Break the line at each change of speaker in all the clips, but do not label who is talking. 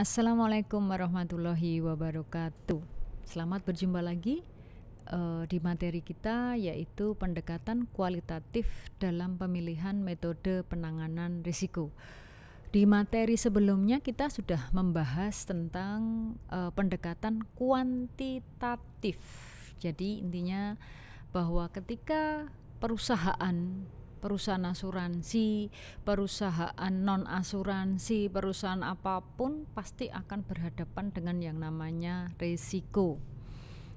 Assalamualaikum warahmatullahi wabarakatuh. Selamat berjumpa lagi di materi kita, yaitu pendekatan kualitatif dalam pemilihan metode penanganan risiko. Di materi sebelumnya kita sudah membahas tentang pendekatan kuantitatif. Jadi intinya bahwa ketika perusahaan asuransi, perusahaan non asuransi, perusahaan apapun pasti akan berhadapan dengan yang namanya risiko.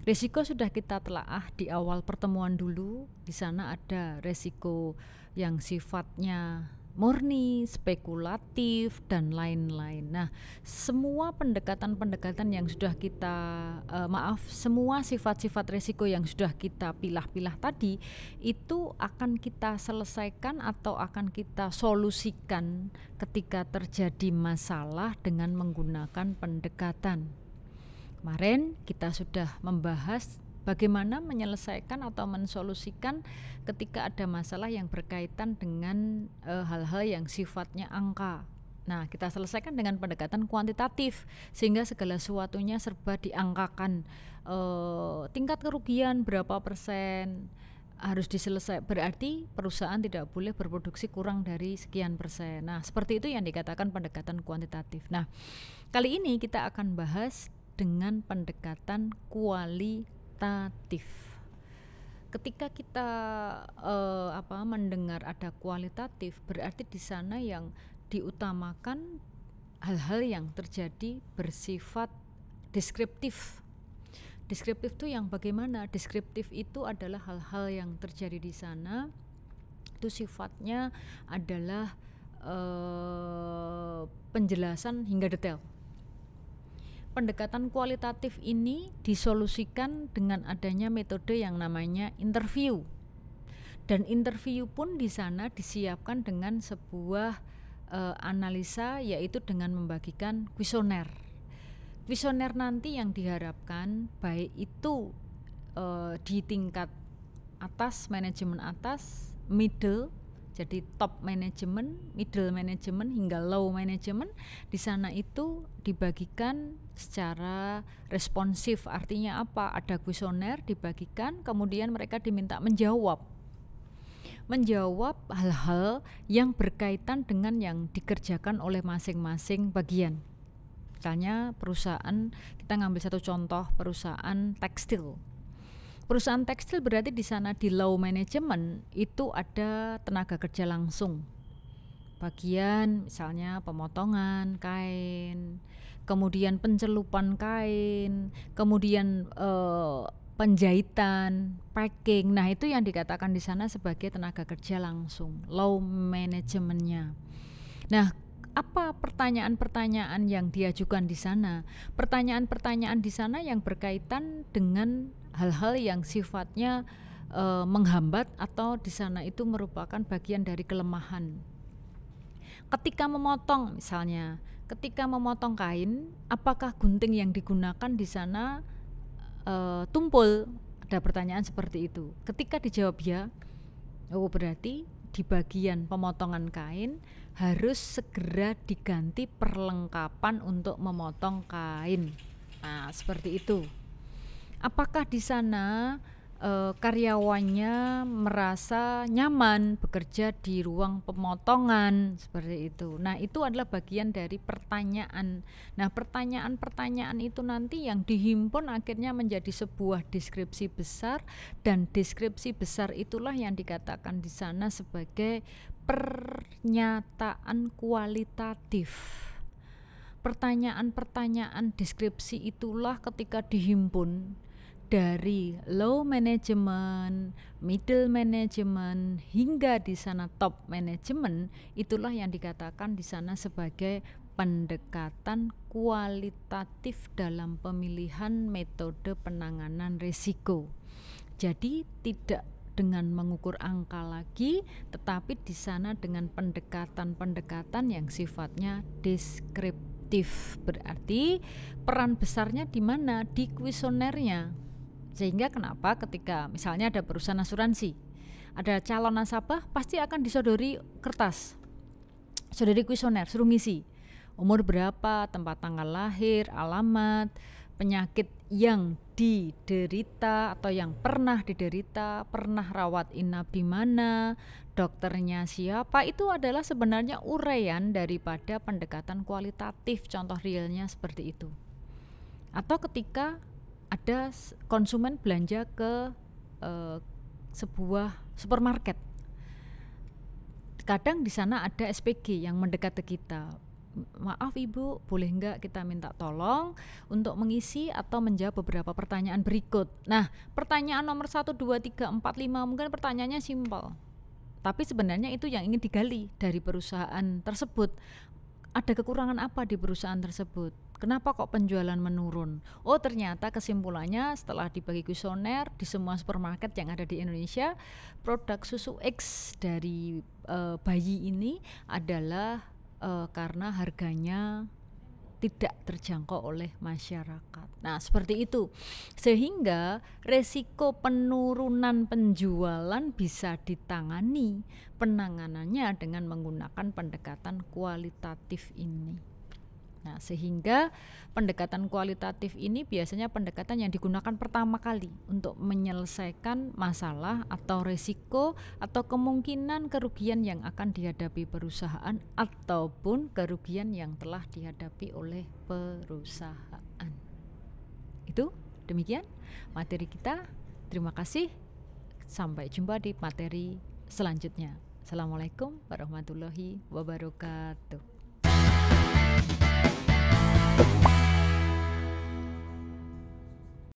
Risiko sudah kita telaah di awal pertemuan dulu. Di sana ada risiko yang sifatnya murni, spekulatif, dan lain-lain. Nah, semua pendekatan-pendekatan yang sudah kita semua sifat-sifat risiko yang sudah kita pilah-pilah tadi itu akan kita selesaikan atau akan kita solusikan ketika terjadi masalah dengan menggunakan pendekatan. Kemarin kita sudah membahas bagaimana menyelesaikan atau mensolusikan ketika ada masalah yang berkaitan dengan hal-hal yang sifatnya angka. Nah, kita selesaikan dengan pendekatan kuantitatif sehingga segala sesuatunya serba diangkakan. Tingkat kerugian berapa persen harus diselesaikan, berarti perusahaan tidak boleh berproduksi kurang dari sekian persen. Nah, seperti itu yang dikatakan pendekatan kuantitatif. Nah, kali ini kita akan bahas dengan pendekatan kualitatif. Ketika kita mendengar ada kualitatif, berarti di sana yang diutamakan hal-hal yang terjadi bersifat deskriptif. Deskriptif itu yang bagaimana? Deskriptif itu adalah hal-hal yang terjadi di sana, itu sifatnya adalah penjelasan hingga detail. Pendekatan kualitatif ini disolusikan dengan adanya metode yang namanya interview. Dan interview pun di sana disiapkan dengan sebuah analisa, yaitu dengan membagikan kuesioner. Kuesioner nanti yang diharapkan baik itu di tingkat atas, manajemen atas, middle, jadi top management, middle management hingga low management, di sana itu dibagikan secara responsif. Artinya apa? Ada kuesioner dibagikan, kemudian mereka diminta menjawab hal-hal yang berkaitan dengan yang dikerjakan oleh masing-masing bagian. Misalnya perusahaan, kita ngambil satu contoh perusahaan tekstil. Perusahaan tekstil berarti di sana di low management itu ada tenaga kerja langsung. Bagian misalnya pemotongan kain, kemudian pencelupan kain, kemudian penjahitan, packing. Nah, itu yang dikatakan di sana sebagai tenaga kerja langsung, low managementnya. Nah, apa pertanyaan-pertanyaan yang diajukan di sana? Pertanyaan-pertanyaan di sana yang berkaitan dengan hal-hal yang sifatnya menghambat atau di sana itu merupakan bagian dari kelemahan. Ketika memotong misalnya, ketika memotong kain, apakah gunting yang digunakan di sana tumpul? Ada pertanyaan seperti itu. Ketika dijawab ya, berarti di bagian pemotongan kain harus segera diganti perlengkapan untuk memotong kain. Nah, seperti itu. Apakah di sana karyawannya merasa nyaman bekerja di ruang pemotongan, seperti itu. Nah, itu adalah bagian dari pertanyaan. Nah, pertanyaan-pertanyaan itu nanti yang dihimpun akhirnya menjadi sebuah deskripsi besar, dan deskripsi besar itulah yang dikatakan di sana sebagai pernyataan kualitatif. Pertanyaan-pertanyaan deskripsi itulah ketika dihimpun dari low management, middle management, hingga di sana top management, itulah yang dikatakan di sana sebagai pendekatan kualitatif dalam pemilihan metode penanganan risiko. Jadi tidak dengan mengukur angka lagi, tetapi di sana dengan pendekatan-pendekatan yang sifatnya deskriptif. Berarti peran besarnya di mana? Di kuesionernya. Sehingga kenapa ketika misalnya ada perusahaan asuransi, ada calon nasabah, pasti akan disodori kertas, sodori kuesioner, suruh ngisi. umur berapa, tempat tanggal lahir, alamat, penyakit yang diderita atau yang pernah diderita, pernah rawat inap di mana, dokternya siapa, itu adalah sebenarnya uraian daripada pendekatan kualitatif, contoh realnya seperti itu. Atau ketika ada konsumen belanja ke sebuah supermarket, kadang di sana ada SPG yang mendekat ke kita. Maaf Ibu, boleh nggak kita minta tolong untuk mengisi atau menjawab beberapa pertanyaan berikut. Nah, pertanyaan nomor 1, 2, 3, 4, 5 mungkin pertanyaannya simpel, tapi sebenarnya itu yang ingin digali dari perusahaan tersebut. Ada kekurangan apa di perusahaan tersebut? Kenapa kok penjualan menurun? Oh, ternyata kesimpulannya setelah dibagi kuesioner di semua supermarket yang ada di Indonesia, produk susu X dari bayi ini adalah karena harganya tidak terjangkau oleh masyarakat. Nah, seperti itu. Sehingga resiko penurunan penjualan bisa ditangani penanganannya dengan menggunakan pendekatan kualitatif ini. Nah, sehingga pendekatan kualitatif ini biasanya pendekatan yang digunakan pertama kali untuk menyelesaikan masalah atau resiko atau kemungkinan kerugian yang akan dihadapi perusahaan ataupun kerugian yang telah dihadapi oleh perusahaan. Itu demikian materi kita. Terima kasih. Sampai jumpa di materi selanjutnya. Assalamualaikum warahmatullahi wabarakatuh.